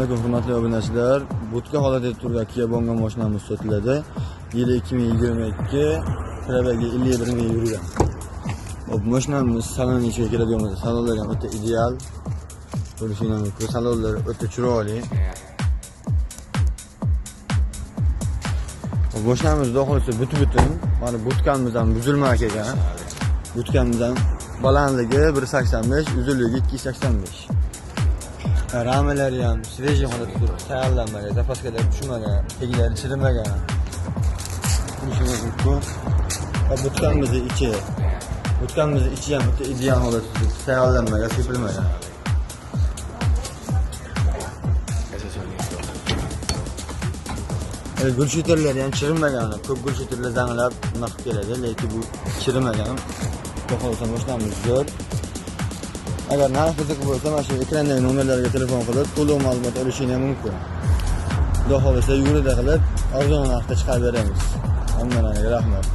alaykum hurmatli obunachilar. Butka holatda turgan Kia Bongo mashinamiz sotiladi. Yili 2022, probegi 51 ming yurgan. Bu mashinamiz saloni ichiga kiradigan bo'lsa, salonlar ham o'ta ideal. Ko'rishingiz mumkin. Salonlar o'ta chiroyli. Bu mashinamiz dohisi butun. Mana butkamiz ham buzilmay kelgan. Butkamiz ham balandligi 1.85, uzunligi 2.85. Ramelari ham svejiy holatda turibdi, tayyorlanmagan, zapaskalar tushmagan, teglari chirimagan. Ko'rishingiz mumkin. Butkamizni ichi ham o'ta ideal holatda turibdi, tayyorlanmagan, sepilmagan. Gulshitirlari ham chirimagan. Ko'p gulshitirlar zanglab nima qilib keladi, lekin bu chirimagan. Xohlasan mashinamiz zo'r. Agar narx qiziq bo'lsa, mana shu ekrandagi nomerlarga telefon qilib, to'liq ma'lumot olishingiz mumkin. Xudo xolasa yo'lida qilib, arzon narxda chiqarib beramiz. Hammalarga rahmat.